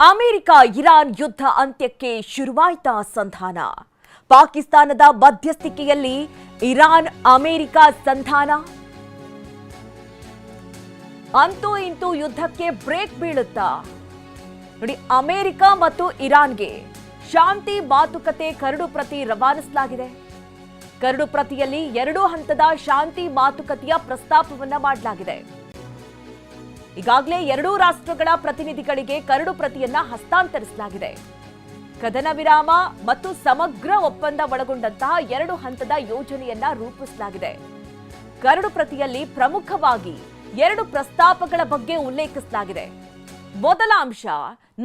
America Iran ಯುದ್ಧ ಅಂತ್ಯಕ್ಕೆ ಶುರುವಾಯಿತಾ ಸಂಧಾನ. ಪಾಕಿಸ್ತಾನದ ಮಧ್ಯಸ್ಥಿಕೆಯಲ್ಲಿ ಇರಾನ್ ಅಮೆರಿಕ ಸಂಧಾನ. ಅಂತೂ ಇಂತೂ ಯುದ್ಧಕ್ಕೆ ಬ್ರೇಕ್ ಬೀಳುತ್ತಾ? ನೋಡಿ, ಅಮೆರಿಕ ಮತ್ತು ಇರಾನ್ಗೆ ಶಾಂತಿ ಮಾತುಕತೆ ಕರಡು ಪ್ರತಿ ರವಾನಿಸಲಾಗಿದೆ. ಕರಡು ಪ್ರತಿಯಲ್ಲಿ 2 ಹಂತದ ಶಾಂತಿ ಮಾತುಕತೆಯ ಪ್ರಸ್ತಾಪವನ್ನ ಮಾಡಲಾಗಿದೆ. ಈಗಾಗಲೇ 2 ರಾಷ್ಟ್ರಗಳ ಪ್ರತಿನಿಧಿಗಳಿಗೆ ಕರಡು ಪ್ರತಿಯನ್ನ ಹಸ್ತಾಂತರಿಸಲಾಗಿದೆ. ಕದನ ವಿರಾಮ ಮತ್ತು ಸಮಗ್ರ ಒಪ್ಪಂದ ಒಳಗೊಂಡಂತಹ 2 ಹಂತದ ಯೋಜನೆಯನ್ನ ರೂಪಿಸಲಾಗಿದೆ. ಕರಡು ಪ್ರತಿಯಲ್ಲಿ ಪ್ರಮುಖವಾಗಿ 2 ಪ್ರಸ್ತಾಪಗಳ ಬಗ್ಗೆ ಉಲ್ಲೇಖಿಸಲಾಗಿದೆ. ಮೊದಲ ಅಂಶ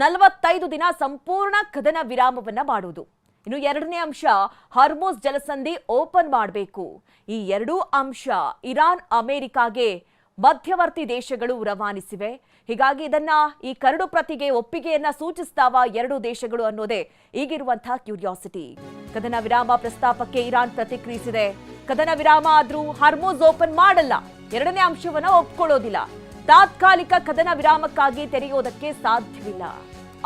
45 ದಿನ ಸಂಪೂರ್ಣ ಕದನ ವಿರಾಮವನ್ನ ಮಾಡುವುದು. ಇನ್ನು ಎರಡನೇ ಅಂಶ ಹಾರ್ಮುಜ್ ಜಲಸಂಧಿ ಓಪನ್ ಮಾಡಬೇಕು. ಈ 2 ಅಂಶ ಇರಾನ್ ಅಮೆರಿಕಾಗೆ ಮಧ್ಯವರ್ತಿ ದೇಶಗಳು ರವಾನಿಸಿವೆ. ಹೀಗಾಗಿ ಈ ಕರಡು ಪ್ರತಿಗೆ ಒಪ್ಪಿಗೆಯನ್ನ ಸೂಚಿಸ್ತಾವ 2 ದೇಶಗಳು ಅನ್ನೋದೇ ಈಗಿರುವಂತಹ ಕ್ಯೂರಿಯಾಸಿಟಿ. ಕದನ ವಿರಾಮ ಪ್ರಸ್ತಾಪಕ್ಕೆ ಇರಾನ್ ಪ್ರತಿಕ್ರಿಯಿಸಿದೆ. ಕದನ ವಿರಾಮ ಆದ್ರೂ ಹಾರ್ಮುಜ್ ಓಪನ್ ಮಾಡಲ್ಲ, ಎರಡನೇ ಅಂಶವನ್ನ ಒಪ್ಕೊಳ್ಳೋದಿಲ್ಲ. ತಾತ್ಕಾಲಿಕ ಕದನ ವಿರಾಮಕ್ಕಾಗಿ ತೆರೆಯೋದಕ್ಕೆ ಸಾಧ್ಯವಿಲ್ಲ.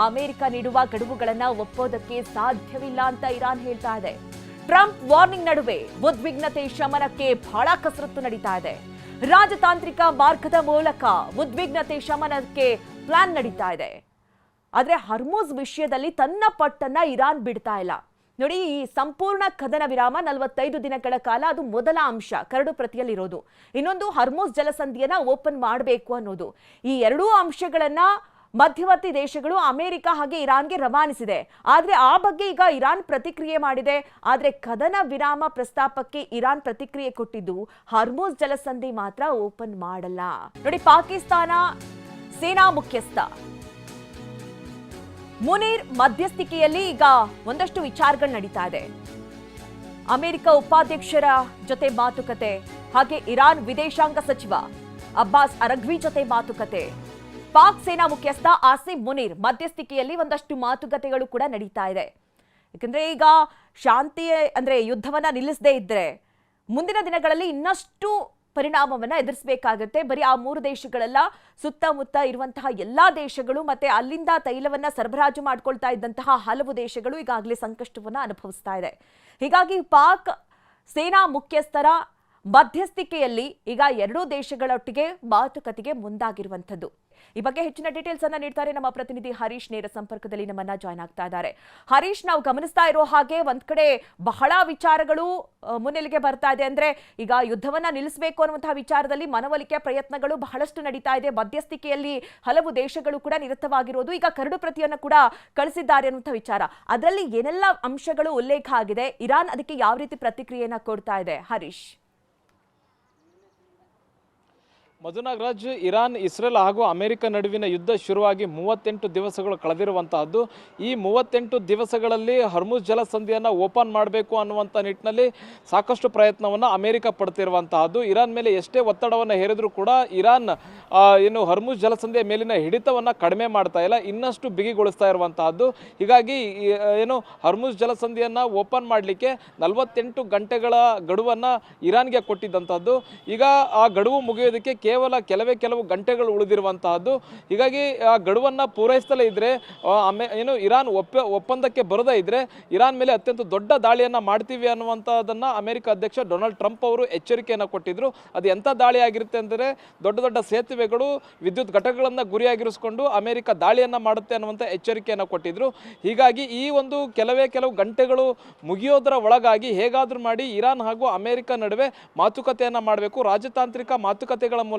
ಅಮೆರಿಕ ನೀಡುವ ಗಡುವುಗಳನ್ನ ಒಪ್ಪೋದಕ್ಕೆ ಸಾಧ್ಯವಿಲ್ಲ ಅಂತ ಇರಾನ್ ಹೇಳ್ತಾ ಇದೆ. ಟ್ರಂಪ್ ವಾರ್ನಿಂಗ್ ನಡುವೆ ಉದ್ವಿಗ್ನತೆ ಶಮನಕ್ಕೆ ಬಹಳ ಕಸರತ್ತು ನಡೀತಾ ಇದೆ. ರಾಜತಾಂತ್ರಿಕ ಮಾರ್ಗದ ಮೂಲಕ ಉದ್ವಿಗ್ನತೆ ಶಮನಕ್ಕೆ ಪ್ಲಾನ್ ನಡೀತಾ ಇದೆ. ಆದ್ರೆ ಹಾರ್ಮುಜ್ ವಿಷಯದಲ್ಲಿ ತನ್ನ ಪಟ್ಟನ್ನ ಇರಾನ್ ಬಿಡ್ತಾ ಇಲ್ಲ. ನೋಡಿ, ಈ ಸಂಪೂರ್ಣ ಕದನ ವಿರಾಮ 45 ದಿನಗಳ ಕಾಲ, ಅದು ಮೊದಲ ಅಂಶ ಕರಡು ಪ್ರತಿಯಲ್ಲಿರೋದು. ಇನ್ನೊಂದು ಹಾರ್ಮುಜ್ ಜಲಸಂಧಿಯನ್ನ ಓಪನ್ ಮಾಡಬೇಕು ಅನ್ನೋದು. ಈ 2 ಅಂಶಗಳನ್ನ ಮಧ್ಯವರ್ತಿ ದೇಶಗಳು ಅಮೆರಿಕ ಹಾಗೆ ಇರಾನ್ಗೆ ರವಾನಿಸಿದೆ. ಆದ್ರೆ ಆ ಬಗ್ಗೆ ಈಗ ಇರಾನ್ ಪ್ರತಿಕ್ರಿಯೆ ಮಾಡಿದೆ. ಆದ್ರೆ ಕದನ ವಿರಾಮ ಪ್ರಸ್ತಾಪಕ್ಕೆ ಇರಾನ್ ಪ್ರತಿಕ್ರಿಯೆ ಕೊಟ್ಟಿದ್ದು ಹಾರ್ಮುಜ್ ಜಲಸಂಧಿ ಮಾತ್ರ ಓಪನ್ ಮಾಡಲ್ಲ. ನೋಡಿ, ಪಾಕಿಸ್ತಾನ ಸೇನಾ ಮುಖ್ಯಸ್ಥ ಮುನೀರ್ ಮಧ್ಯಸ್ಥಿಕೆಯಲ್ಲಿ ಈಗ ಒಂದಷ್ಟು ವಿಚಾರಗಳು ನಡೀತಾ ಇದೆ. ಅಮೆರಿಕ ಉಪಾಧ್ಯಕ್ಷರ ಜೊತೆ ಮಾತುಕತೆ, ಹಾಗೆ ಇರಾನ್ ವಿದೇಶಾಂಗ ಸಚಿವ ಅಬ್ಬಾಸ್ ಅರಗ್ವಿ ಜೊತೆ ಮಾತುಕತೆ, ಪಾಕ್ ಸೇನಾ ಮುಖ್ಯಸ್ಥ ಆಸಿಮ್ ಮುನೀರ್ ಮಧ್ಯಸ್ಥಿಕೆಯಲ್ಲಿ ಒಂದಷ್ಟು ಮಾತುಕತೆಗಳು ಕೂಡ ನಡೀತಾ ಇದೆ. ಯಾಕಂದ್ರೆ ಈಗ ಶಾಂತಿ ಅಂದ್ರೆ ಯುದ್ಧವನ್ನ ನಿಲ್ಲಿಸದೇ ಇದ್ರೆ ಮುಂದಿನ ದಿನಗಳಲ್ಲಿ ಇನ್ನಷ್ಟು ಪರಿಣಾಮವನ್ನ ಎದುರಿಸಬೇಕಾಗುತ್ತೆ. ಬರೀ ಆ 3 ದೇಶಗಳೆಲ್ಲ, ಸುತ್ತಮುತ್ತ ಇರುವಂತಹ ಎಲ್ಲಾ ದೇಶಗಳು ಮತ್ತೆ ಅಲ್ಲಿಂದ ತೈಲವನ್ನ ಸರಬರಾಜು ಮಾಡ್ಕೊಳ್ತಾ ಇದ್ದಂತಹ ಹಲವು ದೇಶಗಳು ಈಗಾಗಲೇ ಸಂಕಷ್ಟವನ್ನ ಅನುಭವಿಸ್ತಾ ಇದೆ. ಹೀಗಾಗಿ ಪಾಕ್ ಸೇನಾ ಮುಖ್ಯಸ್ಥರ ಮಧ್ಯಸ್ಥಿಕೆಯಲ್ಲಿ ಈಗ 2 ದೇಶಗಳೊಟ್ಟಿಗೆ ಮಾತುಕತೆಗೆ ಮುಂದಾಗಿರುವಂಥದ್ದು. ಈ ಬಗ್ಗೆ ಹೆಚ್ಚಿನ ಡೀಟೇಲ್ಸ್ ಅನ್ನ ನೀಡ್ತಾರೆ ನಮ್ಮ ಪ್ರತಿನಿಧಿ ಹರೀಶ್. ನೇರ ಸಂಪರ್ಕದಲ್ಲಿ ನಮ್ಮನ್ನ ಜಾಯ್ನ್ ಆಗ್ತಾ ಇದ್ದಾರೆ. ಹರೀಶ್, ನಾವು ಗಮನಿಸ್ತಾ ಇರೋ ಹಾಗೆ ಒಂದ್ ಕಡೆ ಬಹಳ ವಿಚಾರಗಳು ಮುನ್ನೆಲೆಗೆ ಬರ್ತಾ ಇದೆ. ಅಂದ್ರೆ ಈಗ ಯುದ್ಧವನ್ನ ನಿಲ್ಲಿಸಬೇಕು ಅನ್ನುವಂತಹ ವಿಚಾರದಲ್ಲಿ ಮನವೊಲಿಕೆ ಪ್ರಯತ್ನಗಳು ಬಹಳಷ್ಟು ನಡೀತಾ ಇದೆ. ಮಧ್ಯಸ್ಥಿಕೆಯಲ್ಲಿ ಹಲವು ದೇಶಗಳು ಕೂಡ ನಿರತವಾಗಿರೋದು. ಈಗ ಕರಡು ಪ್ರತಿಯನ್ನ ಕೂಡ ಕಳಿಸಿದ್ದಾರೆ ಅನ್ನುವಂತಹ ವಿಚಾರ, ಅದರಲ್ಲಿ ಏನೆಲ್ಲ ಅಂಶಗಳು ಉಲ್ಲೇಖ ಆಗಿದೆ? ಇರಾನ್ ಅದಕ್ಕೆ ಯಾವ ರೀತಿ ಪ್ರತಿಕ್ರಿಯೆಯನ್ನ ಕೊಡ್ತಾ ಇದೆ? ಹರೀಶ್. ಮಧುನಾಗರಾಜ್, ಇರಾನ್, ಇಸ್ರೇಲ್ ಹಾಗೂ ಅಮೆರಿಕ ನಡುವಿನ ಯುದ್ಧ ಶುರುವಾಗಿ 38 ದಿವಸಗಳು ಕಳೆದಿರುವಂತಹದ್ದು. ಈ 38 ದಿವಸಗಳಲ್ಲಿ ಹಾರ್ಮುಜ್ ಜಲಸಂಧಿಯನ್ನು ಓಪನ್ ಮಾಡಬೇಕು ಅನ್ನುವಂಥ ನಿಟ್ಟಿನಲ್ಲಿ ಸಾಕಷ್ಟು ಪ್ರಯತ್ನವನ್ನು ಅಮೆರಿಕ ಪಡ್ತಿರುವಂತಹದ್ದು. ಇರಾನ್ ಮೇಲೆ ಎಷ್ಟೇ ಒತ್ತಡವನ್ನು ಹೇರಿದರೂ ಕೂಡ ಇರಾನ್ ಹಾರ್ಮುಜ್ ಜಲಸಂಧಿಯ ಮೇಲಿನ ಹಿಡಿತವನ್ನು ಕಡಿಮೆ ಮಾಡ್ತಾ ಇಲ್ಲ, ಇನ್ನಷ್ಟು ಬಿಗಿಗೊಳಿಸ್ತಾ ಇರುವಂತಹದ್ದು. ಹೀಗಾಗಿ ಹಾರ್ಮುಜ್ ಜಲಸಂಧಿಯನ್ನು ಓಪನ್ ಮಾಡಲಿಕ್ಕೆ 48 ಗಂಟೆಗಳ ಗಡುವನ್ನು ಇರಾನ್ಗೆ ಕೊಟ್ಟಿದ್ದಂಥದ್ದು. ಈಗ ಆ ಗಡುವು ಮುಗಿಯೋದಕ್ಕೆ ಕೆಲವು ಗಂಟೆಗಳು ಉಳಿದಿರುವಂತಹದ್ದು. ಹೀಗಾಗಿ ಆ ಗಡುವನ್ನು ಪೂರೈಸಲೇ ಇದ್ರೆ ಇರಾನ್ ಒಪ್ಪಂದಕ್ಕೆ ಬರದೇ ಇದ್ರೆ ಇರಾನ್ ಮೇಲೆ ಅತ್ಯಂತ ದೊಡ್ಡ ದಾಳಿಯನ್ನ ಮಾಡ್ತೀವಿ ಅನ್ನುವಂಥದ್ದನ್ನ ಅಮೆರಿಕ ಅಧ್ಯಕ್ಷ ಡೊನಾಲ್ಡ್ ಟ್ರಂಪ್ ಅವರು ಎಚ್ಚರಿಕೆಯನ್ನು ಕೊಟ್ಟಿದ್ರು. ಅದು ಎಂಥ ದಾಳಿ ಆಗಿರುತ್ತೆ ಅಂದರೆ ದೊಡ್ಡ ಸೇತುವೆಗಳು, ವಿದ್ಯುತ್ ಘಟಕಗಳನ್ನು ಗುರಿಯಾಗಿರಿಸಿಕೊಂಡು ಅಮೆರಿಕ ದಾಳಿಯನ್ನ ಮಾಡುತ್ತೆ ಅನ್ನುವಂಥ ಎಚ್ಚರಿಕೆಯನ್ನು ಕೊಟ್ಟಿದ್ರು. ಹೀಗಾಗಿ ಈ ಒಂದು ಕೆಲವು ಗಂಟೆಗಳು ಮುಗಿಯೋದರ ಒಳಗಾಗಿ ಹೇಗಾದ್ರೂ ಮಾಡಿ ಇರಾನ್ ಹಾಗೂ ಅಮೆರಿಕ ನಡುವೆ ಮಾತುಕತೆಯನ್ನ ಮಾಡಬೇಕು, ರಾಜತಾಂತ್ರಿಕ ಮಾತುಕತೆಗಳ ಮೂಲಕ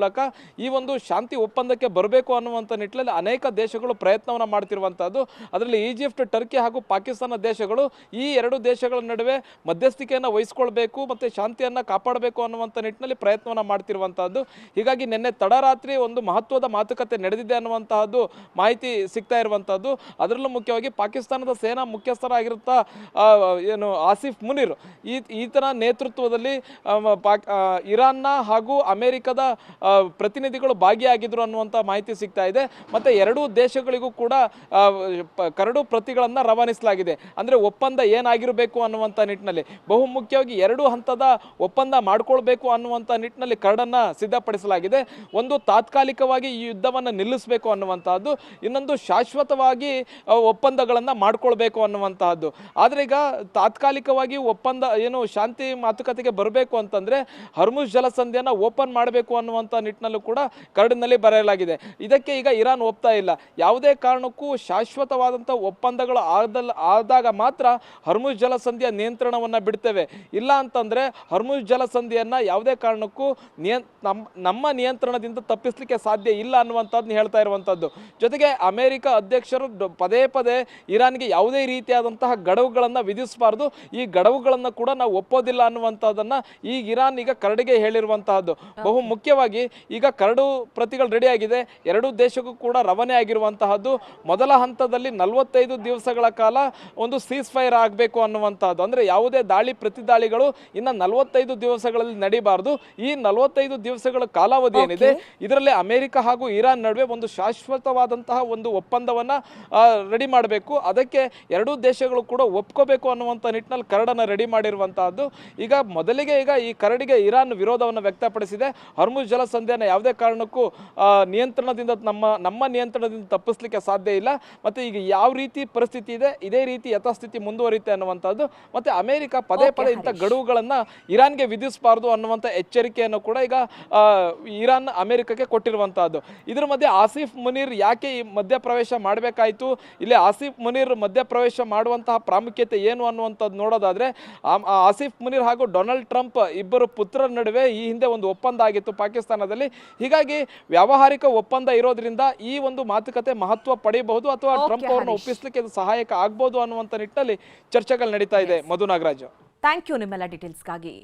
ಈ ಒಂದು ಶಾಂತಿ ಒಪ್ಪಂದಕ್ಕೆ ಬರಬೇಕು ಅನ್ನುವಂಥ ನಿಟ್ಟಿನಲ್ಲಿ ಅನೇಕ ದೇಶಗಳು ಪ್ರಯತ್ನವನ್ನು ಮಾಡ್ತಿರುವಂತಹದ್ದು. ಅದರಲ್ಲಿ ಈಜಿಪ್ಟ್, ಟರ್ಕಿ ಹಾಗೂ ಪಾಕಿಸ್ತಾನ ದೇಶಗಳು ಈ 2 ದೇಶಗಳ ನಡುವೆ ಮಧ್ಯಸ್ಥಿಕೆಯನ್ನು ವಹಿಸಿಕೊಳ್ಬೇಕು ಮತ್ತೆ ಶಾಂತಿಯನ್ನು ಕಾಪಾಡಬೇಕು ಅನ್ನುವಂಥ ನಿಟ್ಟಿನಲ್ಲಿ ಪ್ರಯತ್ನವನ್ನು ಮಾಡ್ತಿರುವಂತಹದ್ದು. ಹೀಗಾಗಿ ನಿನ್ನೆ ತಡರಾತ್ರಿ ಒಂದು ಮಹತ್ವದ ಮಾತುಕತೆ ನಡೆದಿದೆ ಅನ್ನುವಂತಹದ್ದು ಮಾಹಿತಿ ಸಿಗ್ತಾ ಇರುವಂತಹದ್ದು. ಅದರಲ್ಲೂ ಮುಖ್ಯವಾಗಿ ಪಾಕಿಸ್ತಾನದ ಸೇನಾ ಮುಖ್ಯಸ್ಥರಾಗಿರುತ್ತ ಆಸಿಫ್ ಮುನೀರ್ ಈತನ ನೇತೃತ್ವದಲ್ಲಿ ಇರಾನ್ನ ಹಾಗೂ ಅಮೆರಿಕದ ಪ್ರತಿನಿಧಿಗಳು ಭಾಗಿಯಾಗಿದ್ರು ಅನ್ನುವಂಥ ಮಾಹಿತಿ ಸಿಗ್ತಾ ಇದೆ. ಮತ್ತು ಎರಡೂ ದೇಶಗಳಿಗೂ ಕೂಡ ಕರಡು ಪ್ರತಿಗಳನ್ನು ರವಾನಿಸಲಾಗಿದೆ. ಅಂದರೆ ಒಪ್ಪಂದ ಏನಾಗಿರಬೇಕು ಅನ್ನುವಂಥ ನಿಟ್ಟಿನಲ್ಲಿ ಬಹುಮುಖ್ಯವಾಗಿ ಎರಡು ಹಂತದ ಒಪ್ಪಂದ ಮಾಡಿಕೊಳ್ಬೇಕು ಅನ್ನುವಂಥ ನಿಟ್ಟಿನಲ್ಲಿ ಕರಡನ್ನು ಸಿದ್ಧಪಡಿಸಲಾಗಿದೆ. ಒಂದು ತಾತ್ಕಾಲಿಕವಾಗಿ ಈ ಯುದ್ಧವನ್ನು ನಿಲ್ಲಿಸಬೇಕು ಅನ್ನುವಂತಹದ್ದು, ಇನ್ನೊಂದು ಶಾಶ್ವತವಾಗಿ ಒಪ್ಪಂದಗಳನ್ನು ಮಾಡ್ಕೊಳ್ಬೇಕು ಅನ್ನುವಂತಹದ್ದು. ಆದರೆ ಈಗ ತಾತ್ಕಾಲಿಕವಾಗಿ ಒಪ್ಪಂದ ಏನು ಶಾಂತಿ ಮಾತುಕತೆಗೆ ಬರಬೇಕು ಅಂತಂದ್ರೆ ಹರ್ಮುಜ್ ಜಲಸಂಧಿಯನ್ನು ಓಪನ್ ಮಾಡಬೇಕು ಅನ್ನುವಂಥ ನಿಟ್ಟಿನಲ್ಲೂ ಕೂಡ ಕರಡಿನಲ್ಲಿ ಬರೆಯಲಾಗಿದೆ. ಇದಕ್ಕೆ ಈಗ ಇರಾನ್ ಒಪ್ತಾ ಇಲ್ಲ. ಯಾವುದೇ ಕಾರಣಕ್ಕೂ ಶಾಶ್ವತವಾದಂಥ ಒಪ್ಪಂದಗಳು ಆದಾಗ ಮಾತ್ರ ಹರ್ಮುಜ್ ಜಲಸಂಧಿಯ ನಿಯಂತ್ರಣವನ್ನು ಬಿಡ್ತೇವೆ, ಇಲ್ಲ ಅಂತಂದ್ರೆ ಹರ್ಮುಜ್ ಜಲಸಂಧಿಯನ್ನು ಯಾವುದೇ ಕಾರಣಕ್ಕೂ ನಮ್ಮ ನಿಯಂತ್ರಣದಿಂದ ತಪ್ಪಿಸಲಿಕ್ಕೆ ಸಾಧ್ಯ ಇಲ್ಲ ಅನ್ನುವಂಥದ್ದನ್ನ ಹೇಳ್ತಾ ಇರುವಂಥದ್ದು. ಜೊತೆಗೆ ಅಮೆರಿಕ ಅಧ್ಯಕ್ಷರು ಪದೇ ಪದೇ ಇರಾನ್ಗೆ ಯಾವುದೇ ರೀತಿಯಾದಂತಹ ಗಡುವುಗಳನ್ನು ವಿಧಿಸಬಾರ್ದು, ಈ ಗಡುವುಗಳನ್ನು ಕೂಡ ನಾವು ಒಪ್ಪೋದಿಲ್ಲ ಅನ್ನುವಂಥದ್ದನ್ನು ಈಗ ಇರಾನ್ ಈಗ ಕರಡಿಗೆ ಹೇಳಿರುವಂತಹದ್ದು. ಬಹು ಮುಖ್ಯವಾಗಿ ಈಗ ಕರಡು ಪ್ರತಿಗಳು ರೆಡಿ ಆಗಿದೆ, ಎರಡೂ ದೇಶಕ್ಕೂ ಕೂಡ ರವಾನೆ ಆಗಿರುವಂತಹದ್ದು. ಮೊದಲ ಹಂತದಲ್ಲಿ 45 ದಿವಸಗಳ ಕಾಲ ಒಂದು ಸೀಸ್ ಫೈರ್ ಆಗಬೇಕು ಅನ್ನುವಂಥದ್ದು. ಅಂದರೆ ಯಾವುದೇ ದಾಳಿ ಪ್ರತಿ ದಾಳಿಗಳು ಇನ್ನು 45 ದಿವಸಗಳಲ್ಲಿ ನಡೀಬಾರ್ದು. ಈ 45 ದಿವಸಗಳ ಕಾಲಾವಧಿ ಏನಿದೆ ಇದರಲ್ಲಿ ಅಮೆರಿಕ ಹಾಗೂ ಇರಾನ್ ನಡುವೆ ಒಂದು ಶಾಶ್ವತವಾದಂತಹ ಒಂದು ಒಪ್ಪಂದವನ್ನು ರೆಡಿ ಮಾಡಬೇಕು. ಅದಕ್ಕೆ ಎರಡೂ ದೇಶಗಳು ಕೂಡ ಒಪ್ಕೋಬೇಕು ಅನ್ನುವಂಥ ನಿಟ್ಟಿನಲ್ಲಿ ಕರಡನ್ನು ರೆಡಿ ಮಾಡಿರುವಂತಹದ್ದು. ಈಗ ಮೊದಲಿಗೆ ಈಗ ಈ ಕರಡಿಗೆ ಇರಾನ್ ವಿರೋಧವನ್ನು ವ್ಯಕ್ತಪಡಿಸಿದೆ. ಹರ್ಮುಜ್ ಜಲಸಂಧಿಯನ್ನು ಯಾವುದೇ ಕಾರಣಕ್ಕೂ ನಿಯಂತ್ರಣದಿಂದ ನಮ್ಮ ನಿಯಂತ್ರಣದಿಂದ ತಪ್ಪಿಸಲಿಕ್ಕೆ ಸಾಧ್ಯ ಇಲ್ಲ. ಮತ್ತು ಈಗ ಯಾವ ರೀತಿ ಪರಿಸ್ಥಿತಿ ಇದೆ ಇದೇ ರೀತಿ ಯಥಾಸ್ಥಿತಿ ಮುಂದುವರಿಯುತ್ತೆ ಅನ್ನುವಂಥದ್ದು. ಮತ್ತು ಅಮೆರಿಕ ಪದೇ ಪದೇ ಇಂಥ ಗಡುವುಗಳನ್ನು ಇರಾನ್ಗೆ ವಿಧಿಸಬಾರ್ದು ಅನ್ನುವಂಥ ಎಚ್ಚರಿಕೆಯನ್ನು ಕೂಡ ಈಗ ಇರಾನ್ ಅಮೆರಿಕಕ್ಕೆ ಕೊಟ್ಟಿರುವಂತಹದ್ದು. ಇದರ ಮಧ್ಯೆ ಆಸಿಫ್ ಮುನೀರ್ ಯಾಕೆ ಈ ಮಧ್ಯಪ್ರವೇಶ ಮಾಡಬೇಕಾಯಿತು, ಇಲ್ಲಿ ಆಸಿಫ್ ಮುನೀರ್ ಮಧ್ಯಪ್ರವೇಶ ಮಾಡುವಂತಹ ಪ್ರಾಮುಖ್ಯತೆ ಏನು ಅನ್ನುವಂಥದ್ದು ನೋಡೋದಾದ್ರೆ, ಆಸಿಫ್ ಮುನೀರ್ ಹಾಗೂ ಡೊನಾಲ್ಡ್ ಟ್ರಂಪ್ ಇಬ್ಬರು ಪುತ್ರರ ನಡುವೆ ಈ ಹಿಂದೆ ಒಂದು ಒಪ್ಪಂದ ಆಗಿತ್ತು ಪಾಕಿಸ್ತಾನದಲ್ಲಿ. ಹೀಗಾಗಿ ವ್ಯಾವಹಾರಿಕ ಒಪ್ಪಂದ ಇರೋದ್ರಿಂದ ಈ ಒಂದು ಮಾತುಕತೆ ಮಹತ್ವ ಪಡೆಯಬಹುದು ಅಥವಾ ಟ್ರಂಪ್ ಅವರನ್ನು ಒಪ್ಪಿಸಲಿಕ್ಕೆ ಇದು ಸಹಾಯಕ ಆಗ್ಬೋದು ಅನ್ನುವಂಥ ನಿಟ್ಟಿನಲ್ಲಿ ಚರ್ಚೆಗಳು ನಡೀತಾ ಇದೆ. ಮಧು ನಾಗರಾಜ್, ಥ್ಯಾಂಕ್ ಯು ನಿಮ್ಮೆಲ್ಲ ಡೀಟೇಲ್ಸ್ಗಾಗಿ.